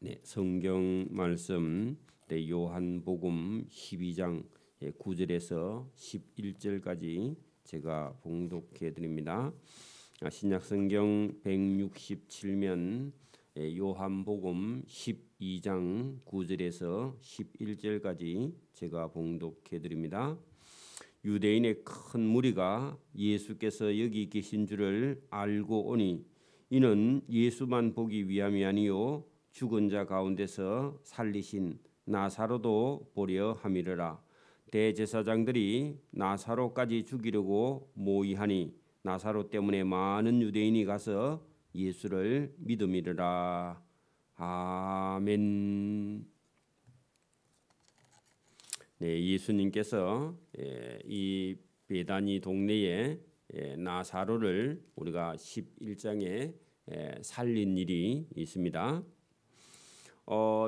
네, 성경 말씀 요한복음 12장 9절에서 11절까지 제가 봉독해 드립니다. 신약 성경 167면 요한복음 12장 9절에서 11절까지 제가 봉독해 드립니다. 유대인의 큰 무리가 예수께서 여기 계신 줄을 알고 오니 이는 예수만 보기 위함이 아니요 죽은 자 가운데서 살리신 나사로도 보려 함이러라. 대제사장들이 나사로까지 죽이려고 모의하니 나사로 때문에 많은 유대인이 가서 예수를 믿음이러라. 아멘. 네, 예수님께서 이 베다니 동네에 나사로를 우리가 11장에 살린 일이 있습니다.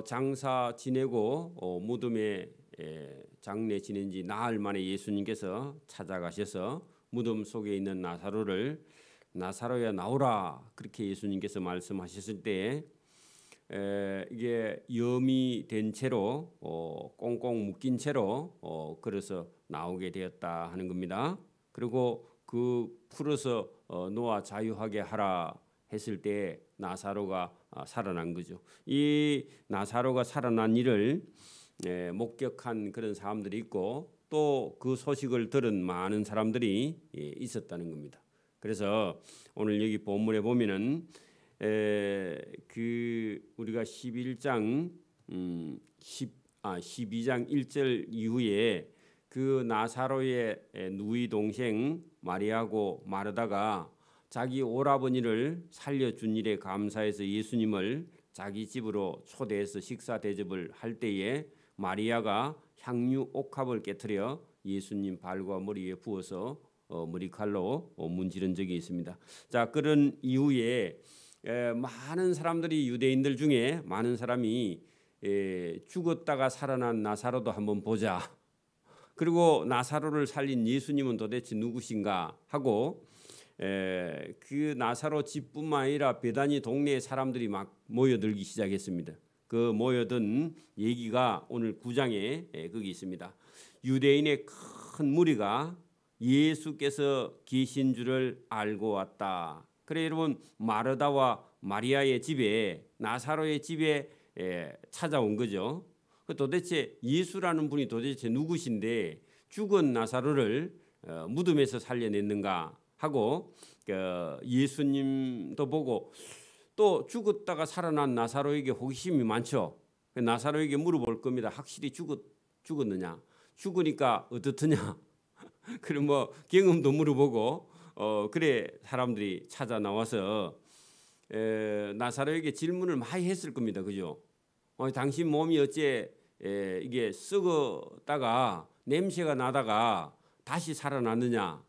장사 지내고 무덤에 장례 지낸 지 나흘 만에 예수님께서 찾아가셔서 무덤 속에 있는 나사로를 나사로야 나오라 그렇게 예수님께서 말씀하셨을 때 이게 염이 된 채로 꽁꽁 묶인 채로 그래서 나오게 되었다 하는 겁니다. 그리고 그 풀어서 놓아 자유하게 하라 했을 때 나사로가 살아난 거죠. 이 나사로가 살아난 일을 목격한 그런 사람들이 있고 또 그 소식을 들은 많은 사람들이 있었다는 겁니다. 그래서 오늘 여기 본문에 보면은 그 우리가 12장 1절 이후에 그 나사로의 누이 동생 마리아고 마르다가 자기 오라버니를 살려준 일에 감사해서 예수님을 자기 집으로 초대해서 식사 대접을 할 때에 마리아가 향유 옥합을 깨트려 예수님 발과 머리에 부어서 머리칼로 문지른 적이 있습니다. 자, 그런 이후에 많은 사람들이 유대인들 중에 많은 사람이 죽었다가 살아난 나사로도 한번 보자. 그리고 나사로를 살린 예수님은 도대체 누구신가 하고 그 나사로 집뿐만 아니라 베다니 동네의 사람들이 막 모여들기 시작했습니다. 그 모여든 얘기가 오늘 9장에 거기 있습니다. 유대인의 큰 무리가 예수께서 계신 줄을 알고 왔다. 그래 여러분 마르다와 마리아의 집에 나사로의 집에 찾아온 거죠. 도대체 예수라는 분이 도대체 누구신데 죽은 나사로를 무덤에서 살려냈는가 하고 예수님도 보고 또 죽었다가 살아난 나사로에게 호기심이 많죠. 나사로에게 물어볼 겁니다. 확실히 죽었느냐? 죽으니까 어떻느냐? 그럼 뭐 경험도 물어보고 그래 사람들이 찾아 나와서 나사로에게 질문을 많이 했을 겁니다. 그죠? 당신 몸이 어째 이게 썩었다가 냄새가 나다가 다시 살아났느냐?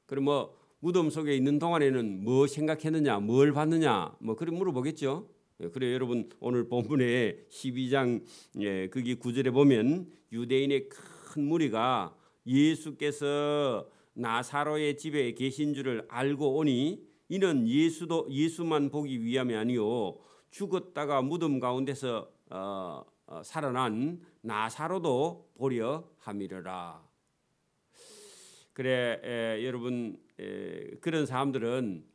그럼 뭐 무덤 속에 있는 동안에는 뭐 생각했느냐, 뭘 봤느냐, 뭐 그런 물어보겠죠. 그래 여러분 오늘 본문에 12장 거기 9절에 보면 유대인의 큰 무리가 예수께서 나사로의 집에 계신 줄을 알고 오니 이는 예수만 보기 위함이 아니요 죽었다가 무덤 가운데서 살아난 나사로도 보려 함이러라. 그래 여러분 그런 사람들은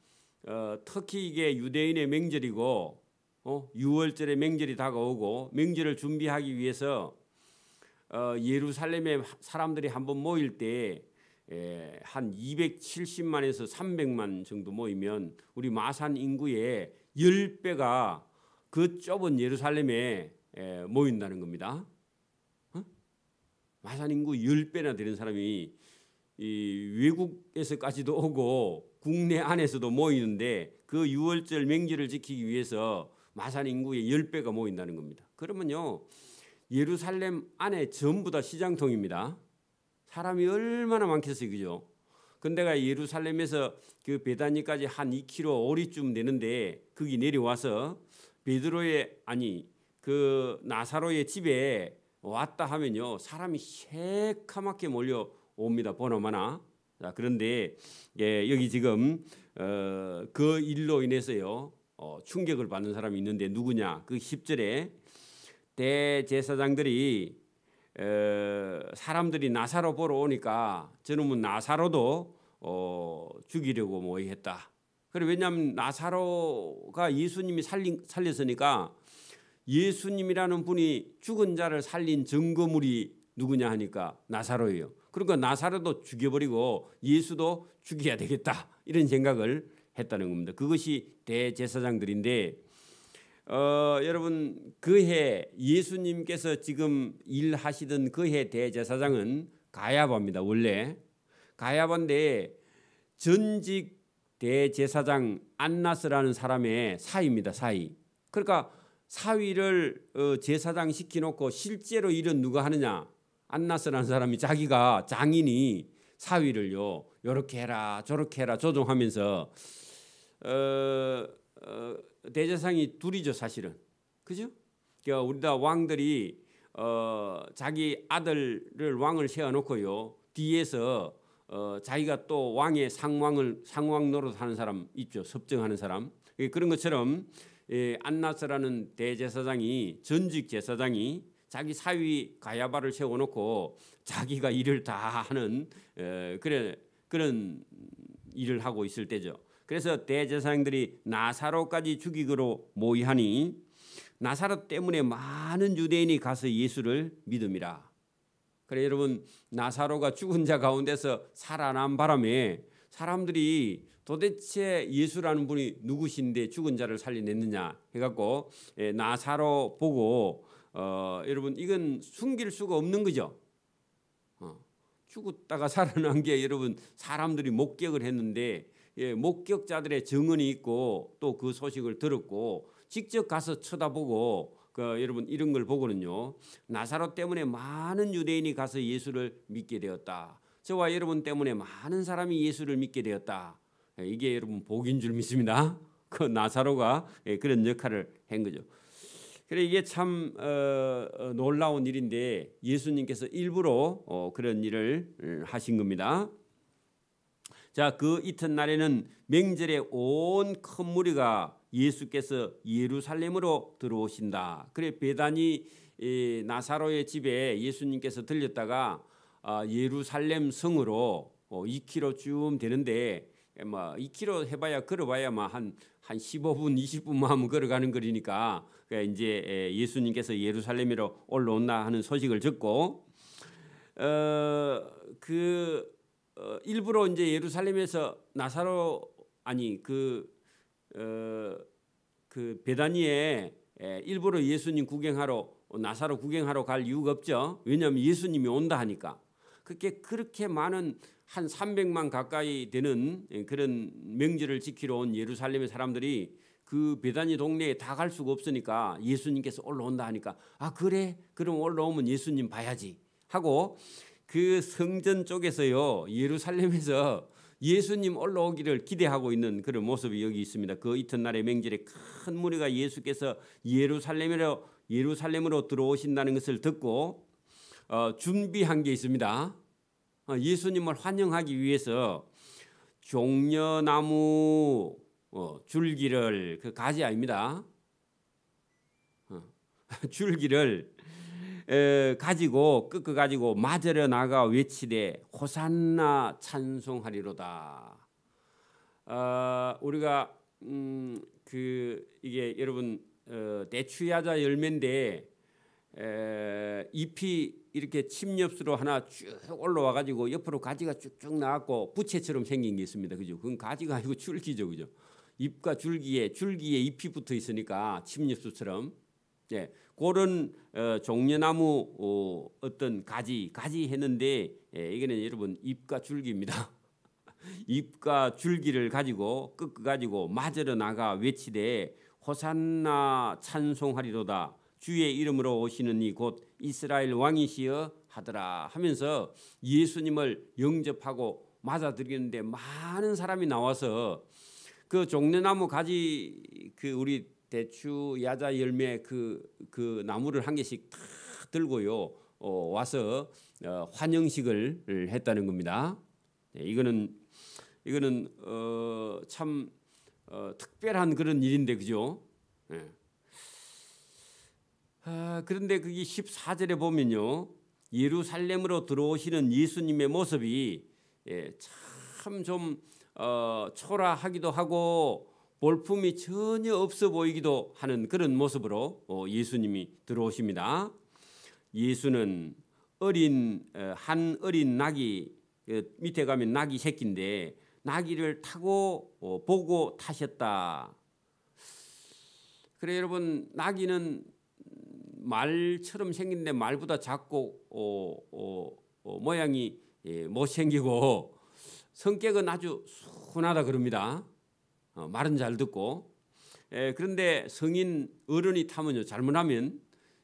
특히 이게 유대인의 명절이고 6월절의 명절이 다가오고 명절을 준비하기 위해서 예루살렘에 사람들이 한번 모일 때 한 270만에서 300만 정도 모이면 우리 마산 인구의 10배가 그 좁은 예루살렘에 모인다는 겁니다. 마산 인구 10배나 되는 사람이 이 외국에서까지도 오고 국내 안에서도 모이는데 그 6월절 명절을 지키기 위해서 마산 인구의 10배가 모인다는 겁니다. 그러면요 예루살렘 안에 전부 다 시장통입니다. 사람이 얼마나 많겠어요, 그죠? 근데가 예루살렘에서 그 베다니까지 한 2km 오리쯤 되는데 거기 내려와서 베드로의 그 나사로의 집에 왔다 하면요 사람이 새카맣게 몰려옵니다. 보나마나. 자, 그런데 여기 지금 그 일로 인해서요 충격을 받는 사람이 있는데 누구냐? 그 10절에 대제사장들이 사람들이 나사로 보러 오니까 저놈은 나사로도 죽이려고 모의했다. 그래 왜냐하면 나사로가 예수님이 살렸으니까 예수님이라는 분이 죽은 자를 살린 증거물이 누구냐 하니까 나사로예요. 그러니까 나사로도 죽여버리고 예수도 죽여야 되겠다 이런 생각을 했다는 겁니다. 그것이 대제사장들인데 여러분 그해 예수님께서 지금 일하시던 그해 대제사장은 가야바입니다. 원래 가야바인데 전직 대제사장 안나스라는 사람의 사위입니다. 사위. 그러니까 사위를 제사장 시켜놓고 실제로 일은 누가 하느냐? 안나스라는 사람이 자기가 장인이 사위를요 이렇게 해라 저렇게 해라 조종하면서 대제사장이 둘이죠 사실은. 그죠? 그러니까 우리나라 왕들이 자기 아들을 왕을 세워놓고요 뒤에서 자기가 또 왕의 상왕 노릇하는 사람 있죠. 섭정하는 사람. 그런 것처럼 안나스라는 대제사장이 전직 제사장이 자기 사위 가야바를 세워놓고 자기가 일을 다 하는 그런 일을 하고 있을 때죠. 그래서 대제사장들이 나사로까지 죽이기로 모의하니 나사로 때문에 많은 유대인이 가서 예수를 믿음이라. 그래 여러분 나사로가 죽은 자 가운데서 살아난 바람에 사람들이 도대체 예수라는 분이 누구신데 죽은 자를 살려냈느냐 해갖고 나사로 보고 여러분 이건 숨길 수가 없는 거죠. 죽었다가 살아난 게 여러분 사람들이 목격을 했는데 목격자들의 증언이 있고 또 그 소식을 들었고 직접 가서 쳐다보고 여러분 이런 걸 보고는요 나사로 때문에 많은 유대인이 가서 예수를 믿게 되었다. 저와 여러분 때문에 많은 사람이 예수를 믿게 되었다. 이게 여러분 복인 줄 믿습니다. 그 나사로가 그런 역할을 한 거죠. 그래 이게 참 놀라운 일인데 예수님께서 일부러 그런 일을 하신 겁니다. 자, 그 이튿날에는 명절에 온 큰 무리가 예수께서 예루살렘으로 들어오신다. 그래 베다니 나사로의 집에 예수님께서 들렸다가 예루살렘 성으로 2km쯤 되는데 2km 해봐야 걸어봐야 한 15분 20분만 하면 걸어가는 거리니까 이제 예수님께서 예루살렘으로 올라온다 하는 소식을 듣고 일부러 이제 예루살렘에서 나사로 그 베다니에 일부러 예수님 구경하러 나사로 구경하러 갈 이유가 없죠. 왜냐하면 예수님이 온다 하니까. 그렇게 많은 한 300만 가까이 되는 그런 명절을 지키러 온 예루살렘의 사람들이 그 베다니 동네에 다 갈 수가 없으니까 예수님께서 올라온다 하니까 그래 그럼 올라오면 예수님 봐야지 하고 그 성전 쪽에서요 예루살렘에서 예수님 올라오기를 기대하고 있는 그런 모습이 여기 있습니다. 그 이튿날의 명절에 큰 무리가 예수께서 예루살렘으로 들어오신다는 것을 듣고 준비한 게 있습니다. 예수님을 환영하기 위해서 종려나무 줄기를 그 가지 아닙니다. 줄기를 가지고 꺾어가지고 맞으러 나가 외치되 호산나 찬송하리로다. 우리가 이게 여러분 대추야자 열매인데 잎이 이렇게 침엽수로 하나 쭉 올라와 가지고 옆으로 가지가 쭉쭉 나왔고 부채처럼 생긴 게 있습니다. 그죠? 그건 가지가 아니고 줄기죠, 그죠? 잎과 줄기에 잎이 붙어 있으니까 침엽수처럼. 그런 종려나무 어떤 가지 했는데 이거는 여러분 잎과 줄기입니다. 잎과 줄기를 가지고 꺾어가지고 맞으러 나가 외치되 호산나 찬송하리로다. 주의 이름으로 오시는 이 곧 이스라엘 왕이시여 하더라 하면서 예수님을 영접하고 맞아들이는데 많은 사람이 나와서 그 종려나무 가지 우리 대추 야자 열매 그 나무를 한 개씩 다 들고요 와서 환영식을 했다는 겁니다. 이거는 참 특별한 그런 일인데 그죠? 예. 그런데 거기 14절에 보면요, 예루살렘으로 들어오시는 예수님의 모습이 참 좀 초라하기도 하고 볼품이 전혀 없어 보이기도 하는 그런 모습으로 예수님이 들어오십니다. 예수는 한 어린 낙이, 밑에 가면 낙이 새끼인데 나귀를 타고 보고 타셨다. 그래 여러분, 나귀는 말처럼 생긴데 말보다 작고 모양이 못생기고 성격은 아주 순하다 그럽니다. 말은 잘 듣고. 그런데 성인 어른이 타면요, 잘못하면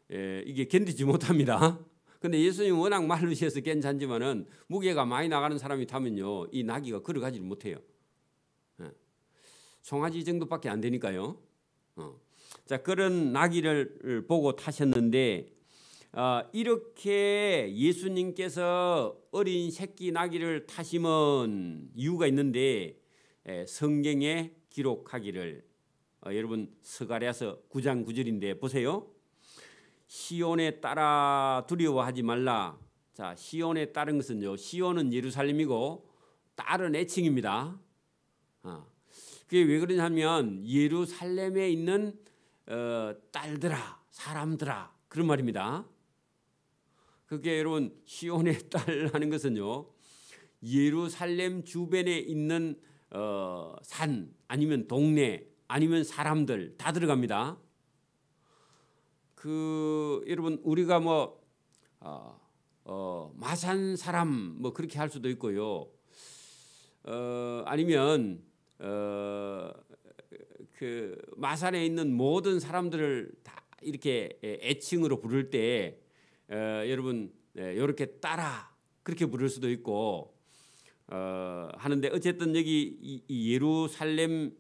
이게 견디지 못합니다. 근데 예수님은 워낙 말르셔서 괜찮지만은 무게가 많이 나가는 사람이 타면요, 이 나귀가 걸어가지를 못해요. 송아지 정도밖에 안 되니까요. 자, 그런 나귀를 보고 타셨는데 이렇게 예수님께서 어린 새끼 나귀를 타심은 이유가 있는데 성경에 기록하기를, 여러분 스가랴서 9장 9절인데 보세요. 시온에 따라 두려워하지 말라. 자, 시온에 따른 것은요, 시온은 예루살렘이고 딸은 애칭입니다. 그게 왜 그러냐면 예루살렘에 있는 딸들아, 사람들아, 그런 말입니다. 그게 여러분, 시온의 딸 하는 것은요, 예루살렘 주변에 있는 산 아니면 동네 아니면 사람들 다 들어갑니다. 여러분, 우리가 마산 사람 뭐 그렇게 할 수도 있고요. 아니면 그 마산에 있는 모든 사람들을 다 이렇게 애칭으로 부를 때 여러분 이렇게 따라 그렇게 부를 수도 있고 하는데, 어쨌든 여기 이 예루살렘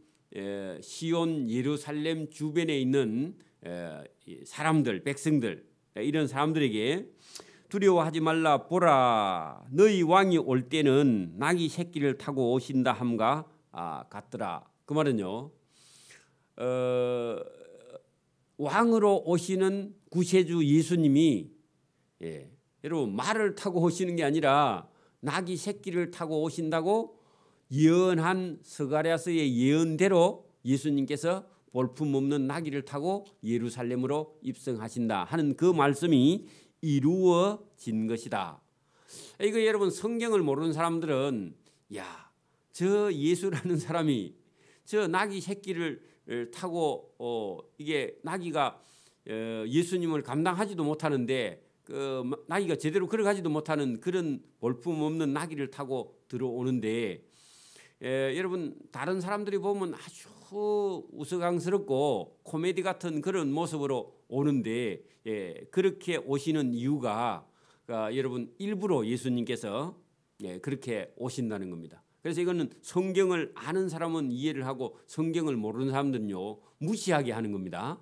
시온 예루살렘 주변에 있는 사람들, 백성들, 이런 사람들에게 두려워하지 말라. 보라, 너희 왕이 올 때는 나귀 새끼를 타고 오신다 함과 같더라. 그 말은요, 왕으로 오시는 구세주 예수님이 여러분 말을 타고 오시는 게 아니라 나귀 새끼를 타고 오신다고 예언한 스가랴서의 예언대로 예수님께서 볼품없는 나귀를 타고 예루살렘으로 입성하신다 하는 그 말씀이 이루어진 것이다. 이거 여러분, 성경을 모르는 사람들은 야, 저 예수라는 사람이 저 나귀 새끼를 타고 이게 나귀가 예수님을 감당하지도 못하는데 그 나귀가 제대로 걸어가지도 못하는 그런 볼품없는 나귀를 타고 들어오는데 여러분, 다른 사람들이 보면 아주 우스꽝스럽고 코미디 같은 그런 모습으로 오는데 그렇게 오시는 이유가 여러분, 일부러 예수님께서 그렇게 오신다는 겁니다. 그래서 이거는 성경을 아는 사람은 이해를 하고 성경을 모르는 사람들은요, 무시하게 하는 겁니다.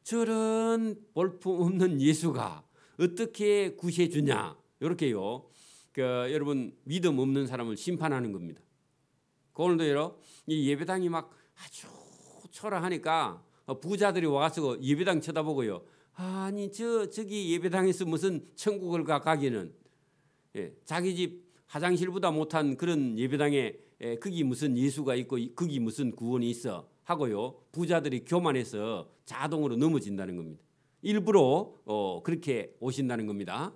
저런 볼품없는 예수가 어떻게 구세주냐, 이렇게요, 여러분 믿음 없는 사람을 심판하는 겁니다. 오늘도 이 예배당이 막 아주 초라하니까 부자들이 와서 예배당 쳐다보고요, 아니 저기 예배당에서 무슨 천국을 가기는 자기 집 화장실보다 못한 그런 예배당에 거기 무슨 예수가 있고 거기 무슨 구원이 있어 하고요, 부자들이 교만해서 자동으로 넘어진다는 겁니다. 일부러 그렇게 오신다는 겁니다.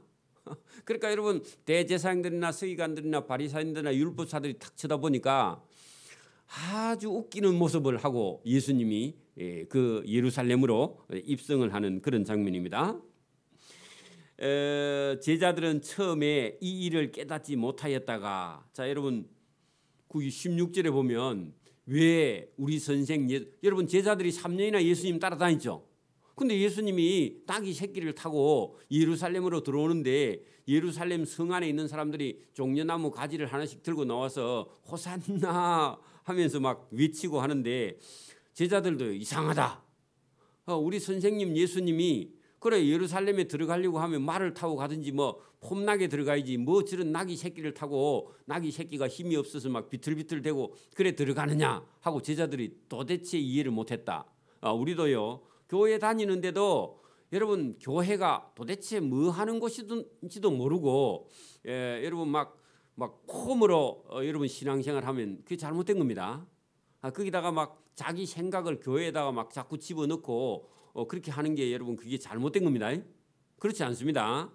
그러니까 여러분, 대제사장들이나 서기관들이나 바리사인들이나 율법사들이 탁 쳐다보니까 아주 웃기는 모습을 하고 예수님이 그 예루살렘으로 입성을 하는 그런 장면입니다. 제자들은 처음에 이 일을 깨닫지 못하였다가, 자 여러분 16절에 보면 왜 우리 선생 여러분, 제자들이 3년이나 예수님 따라다녔죠. 근데 예수님이 나귀 새끼를 타고 예루살렘으로 들어오는데 예루살렘 성 안에 있는 사람들이 종려나무 가지를 하나씩 들고 나와서 호산나 하면서 막 외치고 하는데 제자들도 이상하다. 우리 선생님 예수님이 그래 예루살렘에 들어가려고 하면 말을 타고 가든지 뭐 폼나게 들어가야지 뭐 저런 나귀 새끼를 타고 나귀 새끼가 힘이 없어서 막 비틀비틀대고 그래 들어가느냐 하고 제자들이 도대체 이해를 못했다. 우리도요 교회 다니는데도 여러분 교회가 도대체 뭐 하는 곳인지도 모르고 여러분 막 폼으로 여러분 신앙생활 하면 그게 잘못된 겁니다. 거기다가 막 자기 생각을 교회에다가 막 자꾸 집어넣고 그렇게 하는 게 여러분 그게 잘못된 겁니다. 그렇지 않습니다.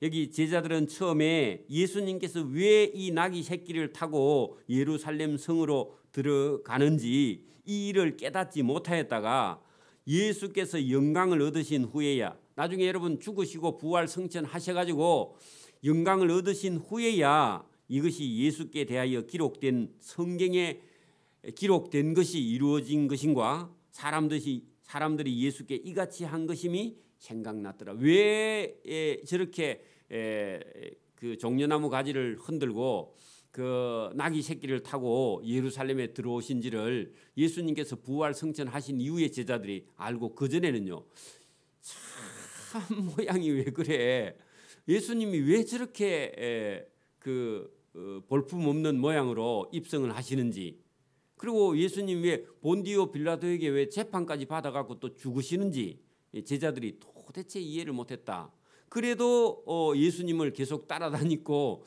여기 제자들은 처음에 예수님께서 왜 이 나귀 새끼를 타고 예루살렘 성으로 들어가는지 이 일을 깨닫지 못하였다가 예수께서 영광을 얻으신 후에야 나중에 여러분 죽으시고 부활 승천하셔가지고 영광을 얻으신 후에야 이것이 예수께 대하여 기록된 성경에 기록된 것이 이루어진 것인가 사람들이 예수께 이같이 한 것임이 생각났더라. 왜 저렇게 그 종려나무 가지를 흔들고 그 나귀 새끼를 타고 예루살렘에 들어오신지를 예수님께서 부활 승천하신 이후에 제자들이 알고 그 전에는요 참 모양이 왜 그래 예수님이 왜 저렇게 볼품 없는 모양으로 입성을 하시는지 그리고 예수님 왜 본디오 빌라도에게 왜 재판까지 받아갖고 또 죽으시는지 제자들이 도대체 이해를 못했다. 그래도 예수님을 계속 따라다니고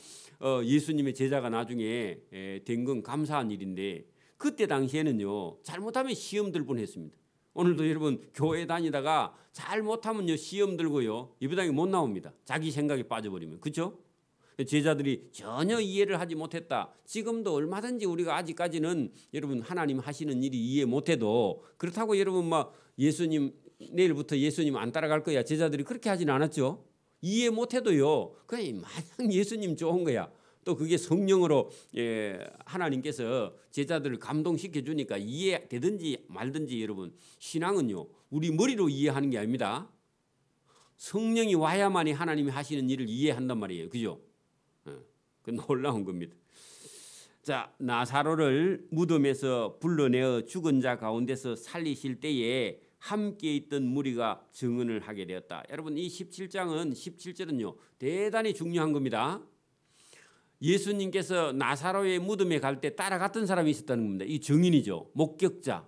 예수님의 제자가 나중에 된 건 감사한 일인데 그때 당시에는요 잘못하면 시험 들 뻔했습니다. 오늘도 여러분 교회 다니다가 잘못하면요 시험 들고요 예배당에 못 나옵니다. 자기 생각에 빠져버리면 그렇죠? 제자들이 전혀 이해를 하지 못했다. 지금도 얼마든지 우리가 아직까지는 여러분 하나님 하시는 일이 이해 못해도 그렇다고 여러분 막 예수님 내일부터 예수님 안 따라갈 거야 제자들이 그렇게 하지는 않았죠. 이해 못해도요 그냥 마냥 예수님 좋은 거야. 또 그게 성령으로 하나님께서 제자들을 감동시켜 주니까 이해되든지 말든지 여러분 신앙은요 우리 머리로 이해하는 게 아닙니다. 성령이 와야만이 하나님이 하시는 일을 이해한단 말이에요. 그죠? 그 놀라운 겁니다. 자, 나사로를 무덤에서 불러내어 죽은 자 가운데서 살리실 때에 함께 있던 무리가 증언을 하게 되었다. 여러분 이 17절은요 대단히 중요한 겁니다. 예수님께서 나사로의 무덤에 갈 때 따라갔던 사람이 있었다는 겁니다. 이 증인이죠. 목격자.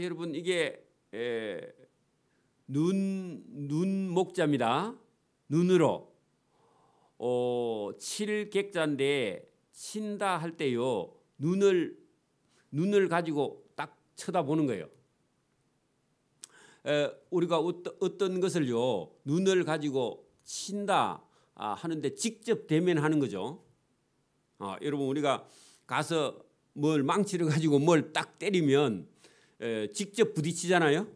여러분 이게 눈 목자입니다. 눈으로 칠객자인데 친다 할 때요 눈을 가지고 딱 쳐다보는 거예요. 우리가 어떤 것을요 눈을 가지고 친다 하는데 직접 대면하는 거죠. 여러분 우리가 가서 뭘 망치를 가지고 뭘 딱 때리면 직접 부딪히잖아요.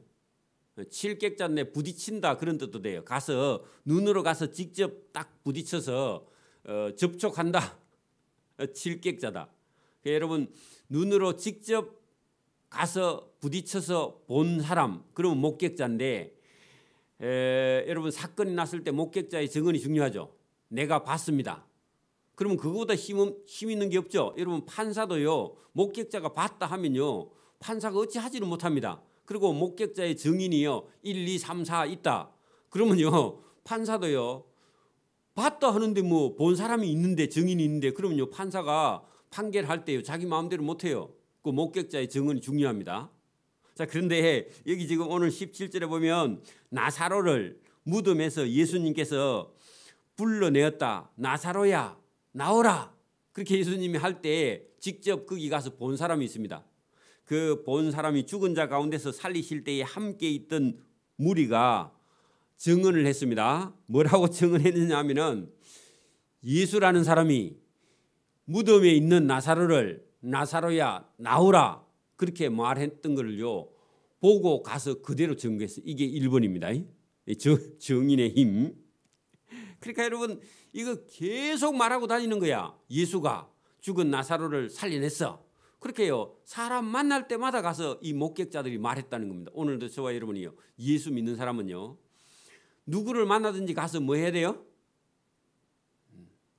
칠객자인데 부딪힌다 그런 뜻도 돼요. 가서 눈으로 가서 직접 딱 부딪혀서 접촉한다. 칠객자다. 여러분 눈으로 직접 가서 부딪혀서 본 사람 그러면 목격자인데 여러분 사건이 났을 때 목격자의 증언이 중요하죠. 내가 봤습니다. 그러면 그거보다 힘 있는 게 없죠. 여러분 판사도요 목격자가 봤다 하면요 판사가 어찌 하지는 못합니다. 그리고 목격자의 증인이요 1, 2, 3, 4 있다. 그러면요 판사도요 봤다 하는데 뭐 본 사람이 있는데 증인이 있는데 그러면요 판사가 판결할 때요 자기 마음대로 못해요. 그 목격자의 증언이 중요합니다. 자 그런데 여기 지금 오늘 17절에 보면 나사로를 무덤에서 예수님께서 불러내었다. 나사로야 나오라. 그렇게 예수님이 할 때 직접 거기 가서 본 사람이 있습니다. 그 본 사람이 죽은 자 가운데서 살리실 때에 함께 있던 무리가 증언을 했습니다. 뭐라고 증언했느냐 하면은 예수라는 사람이 무덤에 있는 나사로야 나오라 그렇게 말했던 것을요 보고 가서 그대로 증거했어요. 이게 1번입니다. 증인의 힘. 그러니까 여러분 이거 계속 말하고 다니는 거야. 예수가 죽은 나사로를 살려냈어. 그렇게요 사람 만날 때마다 가서 이 목격자들이 말했다는 겁니다. 오늘도 저와 여러분이요 예수 믿는 사람은요 누구를 만나든지 가서 뭐 해야 돼요?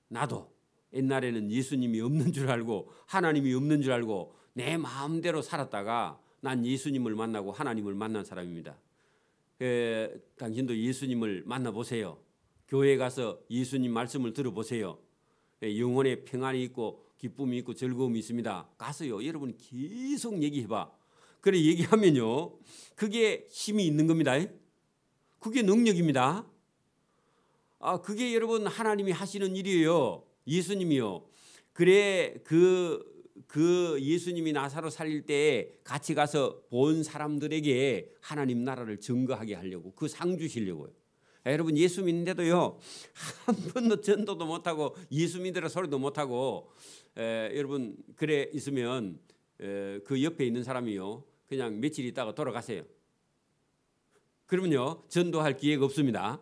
나도 옛날에는 예수님이 없는 줄 알고 하나님이 없는 줄 알고 내 마음대로 살았다가 난 예수님을 만나고 하나님을 만난 사람입니다. 당신도 예수님을 만나보세요. 교회에 가서 예수님 말씀을 들어보세요. 영혼의 평안이 있고 기쁨이 있고 즐거움이 있습니다. 가서요. 여러분 계속 얘기해봐. 그래 얘기하면요. 그게 힘이 있는 겁니다. 그게 능력입니다. 그게 여러분 하나님이 하시는 일이에요. 예수님이요. 그래 그 예수님이 나사로 살릴 때 같이 가서 본 사람들에게 하나님 나라를 증거하게 하려고 그 상 주시려고요. 여러분 예수 믿는데도요 한 번도 전도도 못하고 예수 믿으라 소리도 못하고 여러분 그래 있으면 그 옆에 있는 사람이요 그냥 며칠 있다가 돌아가세요. 그러면요 전도할 기회가 없습니다.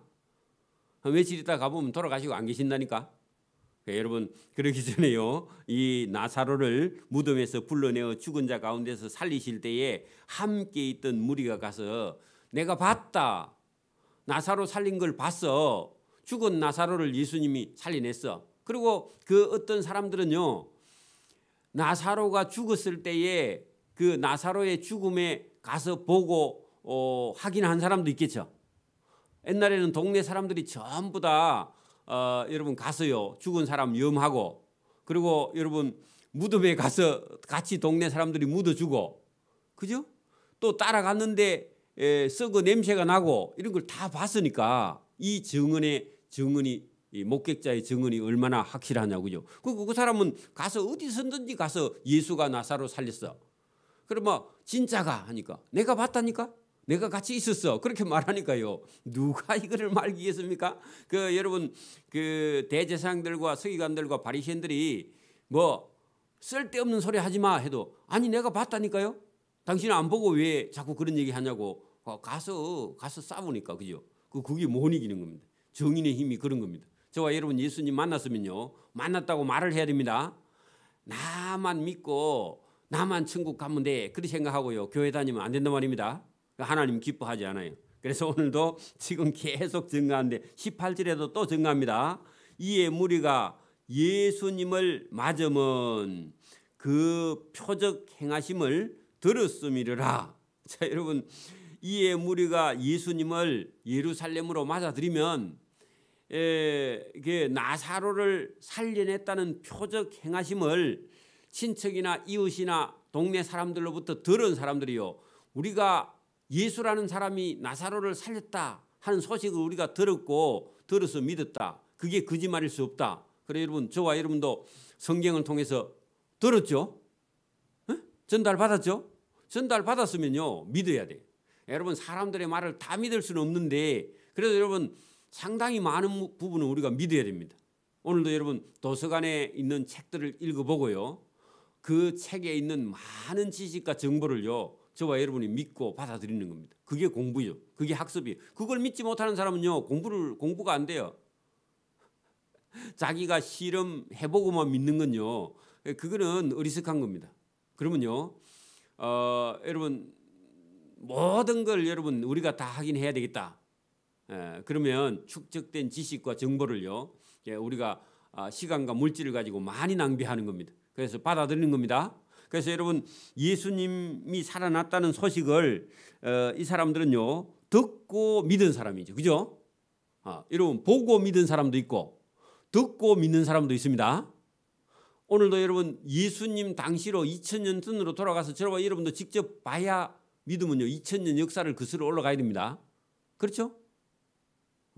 며칠 있다가 가보면 돌아가시고 안 계신다니까. 여러분 그러기 전에요 이 나사로를 무덤에서 불러내어 죽은 자 가운데서 살리실 때에 함께 있던 무리가 가서 내가 봤다. 나사로 살린 걸 봤어. 죽은 나사로를 예수님이 살려냈어. 그리고 그 어떤 사람들은요 나사로가 죽었을 때에 그 나사로의 죽음에 가서 보고 확인한 사람도 있겠죠. 옛날에는 동네 사람들이 전부 다 여러분 가서요 죽은 사람 염하고 그리고 여러분 무덤에 가서 같이 동네 사람들이 묻어주고 그죠? 또 따라갔는데 썩어 냄새가 나고 이런 걸 다 봤으니까 이 증언이 이 목격자의 증언이 얼마나 확실하냐고요. 그 사람은 가서 어디서든지 가서 예수가 나사로 살렸어. 그러면 진짜가 하니까 내가 봤다니까. 내가 같이 있었어. 그렇게 말하니까요. 누가 이거를 말기겠습니까? 여러분 그 대제사장들과 서기관들과 바리새인들이 뭐 쓸데없는 소리 하지 마 해도 아니 내가 봤다니까요. 당신은 안 보고 왜 자꾸 그런 얘기 하냐고 가서 싸우니까 그죠? 그게 못 이기는 겁니다. 정인의 힘이 그런 겁니다. 저와 여러분 예수님 만났으면요 만났다고 말을 해야 됩니다. 나만 믿고 나만 천국 가면 돼. 그렇게 생각하고요 교회 다니면 안 된단 말입니다. 하나님 기뻐하지 않아요. 그래서 오늘도 지금 계속 증가하는데 18절에도 또 증가합니다. 이에 무리가 예수님을 맞으면 그 표적 행하심을 들었음이라. 자 여러분 이에 무리가 예수님을 예루살렘으로 맞아들이면 나사로를 살려냈다는 표적 행하심을 친척이나 이웃이나 동네 사람들로부터 들은 사람들이요 우리가 예수라는 사람이 나사로를 살렸다 하는 소식을 우리가 들어서 믿었다. 그게 거짓말일 수 없다. 그래 여러분 저와 여러분도 성경을 통해서 들었죠? 전달 받았죠? 전달 받았으면요 믿어야 돼요. 여러분 사람들의 말을 다 믿을 수는 없는데 그래도 여러분 상당히 많은 부분은 우리가 믿어야 됩니다. 오늘도 여러분 도서관에 있는 책들을 읽어보고요. 그 책에 있는 많은 지식과 정보를요. 저와 여러분이 믿고 받아들이는 겁니다. 그게 공부죠. 그게 학습이에요. 그걸 믿지 못하는 사람은요. 공부가 안 돼요. 자기가 실험해보고만 믿는 건요. 그거는 어리석한 겁니다. 그러면요. 여러분 모든 걸 여러분 우리가 다 확인해야 되겠다. 그러면 축적된 지식과 정보를요. 우리가 시간과 물질을 가지고 많이 낭비하는 겁니다. 그래서 받아들이는 겁니다. 그래서 여러분 예수님이 살아났다는 소식을 이 사람들은요 듣고 믿은 사람이죠. 그죠? 여러분 보고 믿은 사람도 있고 듣고 믿는 사람도 있습니다. 오늘도 여러분 예수님 당시로 2000년 전으로 돌아가서 저와 여러분도 직접 봐야 믿으면요 2000년 역사를 거슬러 올라가야 됩니다. 그렇죠?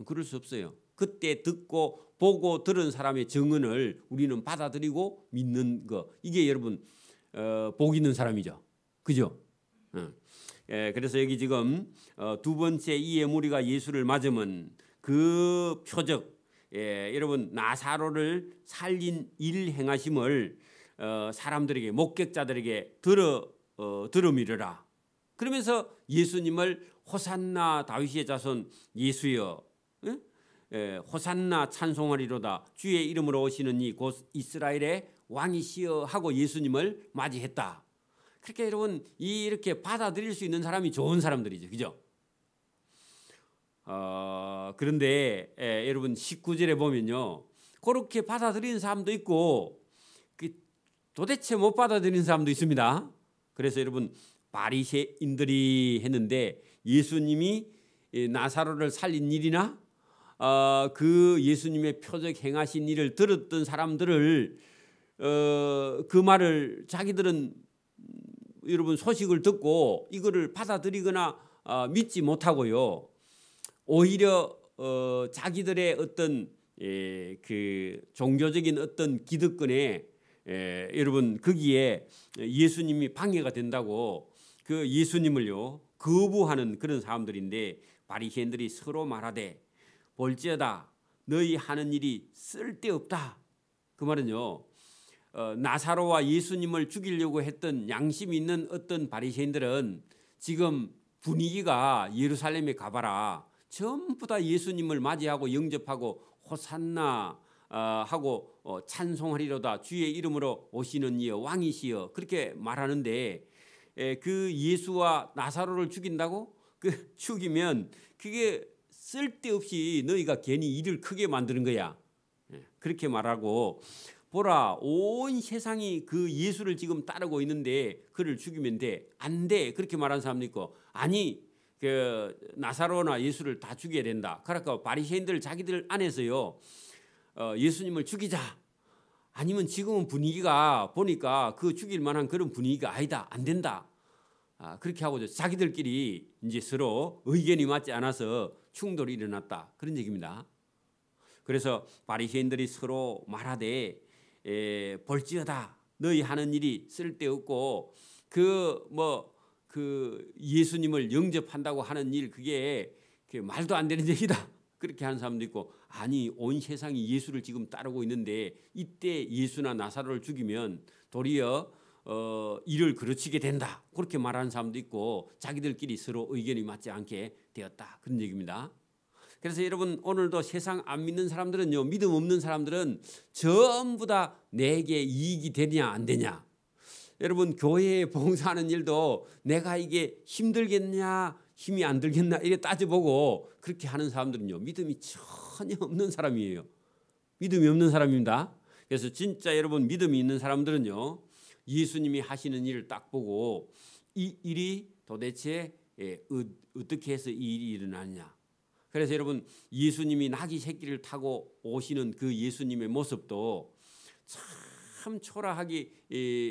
그럴 수 없어요. 그때 듣고 보고 들은 사람의 증언을 우리는 받아들이고 믿는 거 이게 여러분 복 있는 사람이죠. 그죠? 그래서 여기 지금 두 번째 이에 무리가 예수를 맞으면 그 표적 여러분 나사로를 살린 일 행하심을 사람들에게 목격자들에게 들음이르라. 그러면서 예수님을 호산나 다윗의 자손 예수여 호산나 찬송하리로다 주의 이름으로 오시는 이 곧 이스라엘의 왕이시여 하고 예수님을 맞이했다. 그렇게 여러분 이렇게 받아들일 수 있는 사람이 좋은 사람들이죠. 그죠? 그런데 여러분 19절에 보면요. 그렇게 받아들이는 사람도 있고 도대체 못 받아들이는 사람도 있습니다. 그래서 여러분 바리새인들이 했는데 예수님이 나사로를 살린 일이나 그 예수님의 표적 행하신 일을 들었던 사람들을 그 말을 자기들은 여러분 소식을 듣고 이거를 받아들이거나 믿지 못하고요. 오히려 자기들의 어떤 그 종교적인 어떤 기득권에 여러분 거기에 예수님이 방해가 된다고 그 예수님을요 거부하는 그런 사람들인데 바리새인들이 서로 말하되 볼지어다 너희 하는 일이 쓸데없다. 그 말은요 나사로와 예수님을 죽이려고 했던 양심 있는 어떤 바리새인들은 지금 분위기가 예루살렘에 가봐라 전부 다 예수님을 맞이하고 영접하고 호산나 하고 찬송하리로다 주의 이름으로 오시는 이여 왕이시여 그렇게 말하는데 그 예수와 나사로를 죽인다고? 그 죽이면 그게 쓸데없이 너희가 괜히 일을 크게 만드는 거야. 그렇게 말하고 보라 온 세상이 그 예수를 지금 따르고 있는데 그를 죽이면 돼. 안 돼. 그렇게 말하는 사람도 있고 아니 그 나사로나 예수를 다 죽여야 된다. 그러니까 바리새인들 자기들 안에서요 예수님을 죽이자. 아니면 지금은 분위기가 보니까 그 죽일 만한 그런 분위기가 아니다. 안 된다. 그렇게 하고 자기들끼리 이제 서로 의견이 맞지 않아서 충돌이 일어났다. 그런 얘기입니다. 그래서 바리새인들이 서로 말하되 볼지어다 너희 하는 일이 쓸데없고 그 예수님을 영접한다고 하는 일 그게 말도 안 되는 얘기다. 그렇게 하는 사람도 있고 아니 온 세상이 예수를 지금 따르고 있는데 이때 예수나 나사로를 죽이면 도리어 일을 그르치게 된다. 그렇게 말하는 사람도 있고 자기들끼리 서로 의견이 맞지 않게 되었다. 그런 얘기입니다. 그래서 여러분 오늘도 세상 안 믿는 사람들은요 믿음 없는 사람들은 전부 다 내게 이익이 되냐 안 되냐. 여러분 교회에 봉사하는 일도 내가 이게 힘들겠냐 힘이 안 들겠나 이래 따져보고 그렇게 하는 사람들은요 믿음이 전혀 없는 사람이에요. 믿음이 없는 사람입니다. 그래서 진짜 여러분 믿음이 있는 사람들은요 예수님이 하시는 일을 딱 보고 이 일이 도대체 어떻게 해서 이 일이 일어나느냐. 그래서 여러분 예수님이 나귀 새끼를 타고 오시는 그 예수님의 모습도 참 초라하기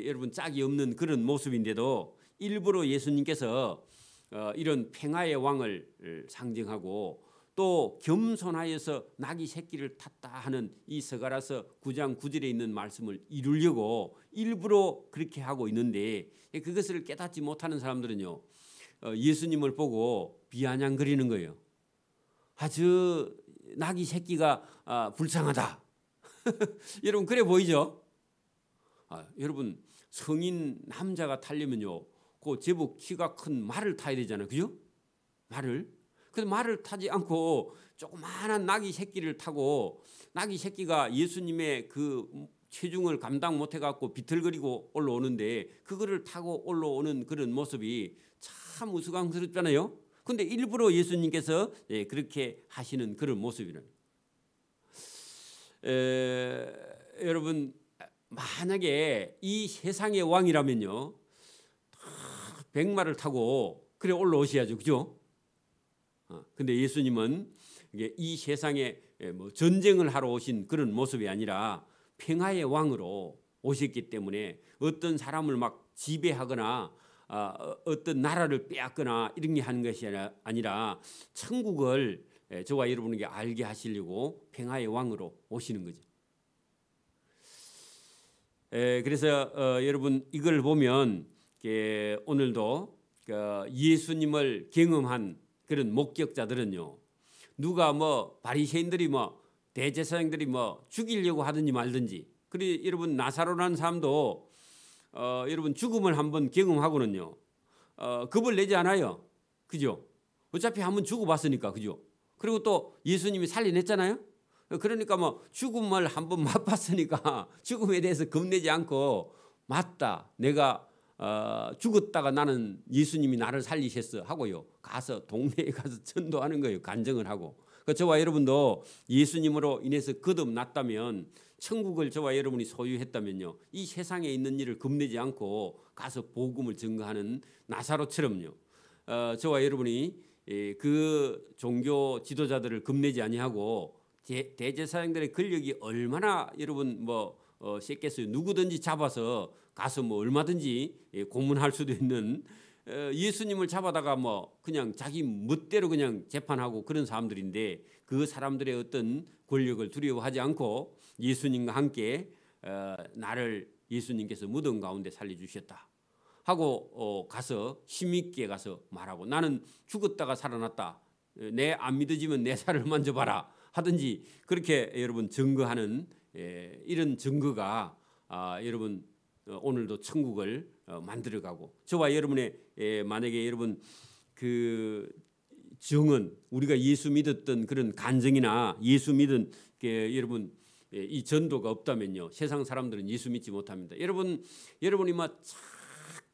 여러분 짝이 없는 그런 모습인데도 일부러 예수님께서 이런 평화의 왕을 상징하고 또 겸손하여서 나귀 새끼를 탔다 하는 이 스가랴서 9장 9절에 있는 말씀을 이루려고 일부러 그렇게 하고 있는데 그것을 깨닫지 못하는 사람들은요 예수님을 보고 비아냥거리는 거예요. 저 나귀 새끼가 불쌍하다. 여러분 그래 보이죠? 여러분 성인 남자가 타려면요 그 제법 키가 큰 말을 타야 되잖아요. 그죠? 말을. 그래서 말을 타지 않고 조그마한 나귀 새끼를 타고 나귀 새끼가 예수님의 그 체중을 감당 못해 갖고 비틀거리고 올라오는데 그거를 타고 올라오는 그런 모습이 참 우스꽝스럽잖아요. 근데 일부러 예수님께서 그렇게 하시는 그런 모습이라는. 여러분 만약에 이 세상의 왕이라면요 백마를 타고 그래 올라오셔야죠. 그죠? 근데 예수님은 이 세상에 뭐 전쟁을 하러 오신 그런 모습이 아니라 평화의 왕으로 오셨기 때문에 어떤 사람을 막 지배하거나 어떤 나라를 빼앗거나 이런 게 하는 것이 아니라 천국을 저와 여러분에게 알게 하시려고 평화의 왕으로 오시는 거죠. 그래서 여러분 이걸 보면 오늘도 예수님을 경험한 그런 목격자들은요 누가 뭐 바리새인들이 뭐 대제사장들이 뭐 죽이려고 하든지 말든지 그리고 여러분 나사로라는 사람도 여러분 죽음을 한번 경험하고는요 겁을 내지 않아요. 그죠? 어차피 한번 죽어봤으니까. 그죠? 그리고 또 예수님이 살려냈잖아요. 그러니까 뭐 죽음을 한번 맛봤으니까 죽음에 대해서 겁내지 않고 맞다 내가 죽었다가 나는 예수님이 나를 살리셨어 하고요 가서 동네에 가서 전도하는 거예요. 간증을 하고 그 저와 여러분도 예수님으로 인해서 거듭났다면, 천국을 저와 여러분이 소유했다면요, 이 세상에 있는 일을 겁내지 않고 가서 복음을 증거하는 나사로처럼요, 저와 여러분이 그 종교 지도자들을 겁내지 아니하고 대제사장들의 권력이 얼마나 여러분 셌겠어요. 누구든지 잡아서 가서 얼마든지 고문할 수도 있는, 예수님을 잡아다가 그냥 자기 멋대로 그냥 재판하고 그런 사람들인데, 그 사람들의 어떤 권력을 두려워하지 않고 예수님과 함께 나를 예수님께서 무덤 가운데 살려주셨다 하고 가서 힘있게 가서 말하고, 나는 죽었다가 살아났다, 내 안 믿어지면 내 살을 만져봐라 하든지, 그렇게 여러분 증거하는 이런 증거가 여러분 오늘도 천국을 만들어가고, 저와 여러분의 만약에 여러분 그 정은, 우리가 예수 믿었던 그런 간증이나 예수 믿은 여러분 이 전도가 없다면요, 세상 사람들은 예수 믿지 못합니다. 여러분이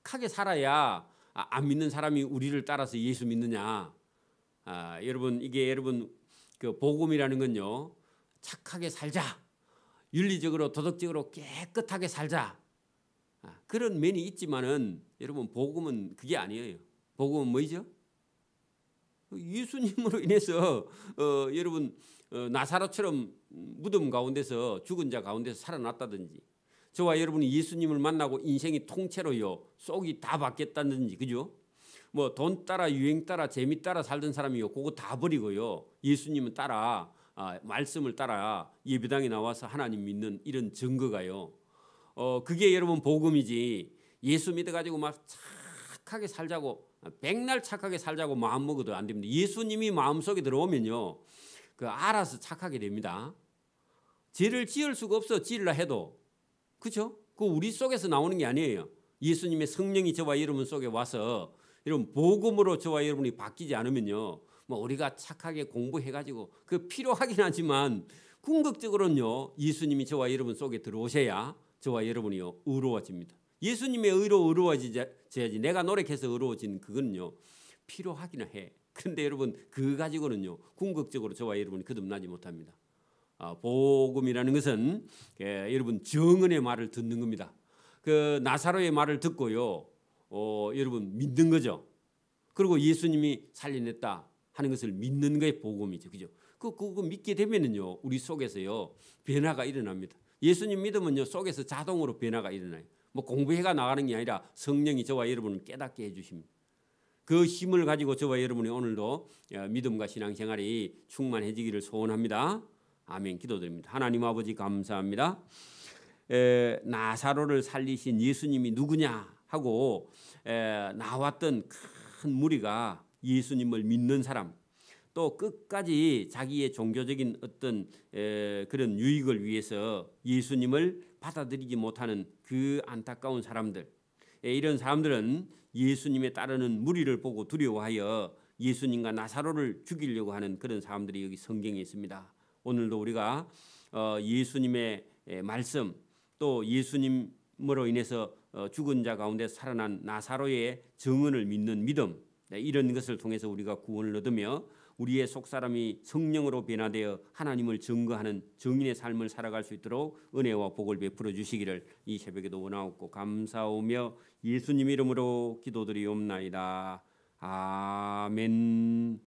착하게 살아야 안 믿는 사람이 우리를 따라서 예수 믿느냐? 여러분, 이게 여러분 그 복음이라는 건요, 착하게 살자, 윤리적으로 도덕적으로 깨끗하게 살자, 그런 면이 있지만은 여러분 복음은 그게 아니에요. 복음은 뭐죠? 예수님으로 인해서 여러분 나사로처럼 무덤 가운데서 죽은 자 가운데서 살아났다든지, 저와 여러분이 예수님을 만나고 인생이 통째로요 속이 다 바뀌었다든지, 그죠? 돈 따라 유행 따라 재미 따라 살던 사람이요, 그거 다 버리고요 예수님을 따라 말씀을 따라 예배당에 나와서 하나님 믿는 이런 증거가요, 그게 여러분 복음이지. 예수 믿어가지고 착하게 살자고, 백날 착하게 살자고 마음 먹어도 안 됩니다. 예수님이 마음속에 들어오면요, 그 알아서 착하게 됩니다. 죄를 지을 수가 없어, 지으려 해도. 그렇죠? 그 우리 속에서 나오는 게 아니에요. 예수님의 성령이 저와 여러분 속에 와서 여러분 복음으로 저와 여러분이 바뀌지 않으면요, 우리가 착하게 공부해가지고 그 필요하긴 하지만, 궁극적으로는요 예수님이 저와 여러분 속에 들어오셔야 저와 여러분이요 의로워집니다. 예수님의 의로 의로워져야지 내가 노력해서 의로워진 그건요 필요하기는 해. 그런데 여러분 그거 가지고는요 궁극적으로 저와 여러분이 거듭나지 못합니다. 복음이라는 것은 여러분 정언의 말을 듣는 겁니다. 그 나사로의 말을 듣고요 여러분 믿는 거죠. 그리고 예수님이 살려냈다 하는 것을 믿는 게 복음이죠. 그죠? 그거 믿게 되면은요 우리 속에서요 변화가 일어납니다. 예수님 믿으면요 속에서 자동으로 변화가 일어나요. 공부해가 나가는 게 아니라 성령이 저와 여러분을 깨닫게 해주십니다. 그 힘을 가지고 저와 여러분이 오늘도 믿음과 신앙생활이 충만해지기를 소원합니다. 아멘. 기도드립니다. 하나님 아버지 감사합니다. 나사로를 살리신 예수님이 누구냐 하고 나왔던 큰 무리가 예수님을 믿는 사람, 또 끝까지 자기의 종교적인 어떤 그런 유익을 위해서 예수님을 받아들이지 못하는 그 안타까운 사람들, 이런 사람들은 예수님에 따르는 무리를 보고 두려워하여 예수님과 나사로를 죽이려고 하는 그런 사람들이 여기 성경에 있습니다. 오늘도 우리가 예수님의 말씀, 또 예수님으로 인해서 죽은 자 가운데 살아난 나사로의 증언을 믿는 믿음, 이런 것을 통해서 우리가 구원을 얻으며 우리의 속사람이 성령으로 변화되어 하나님을 증거하는 정인의 삶을 살아갈 수 있도록 은혜와 복을 베풀어 주시기를 이 새벽에도 원하옵고 감사하며 예수님 이름으로 기도드리옵나이다. 아멘.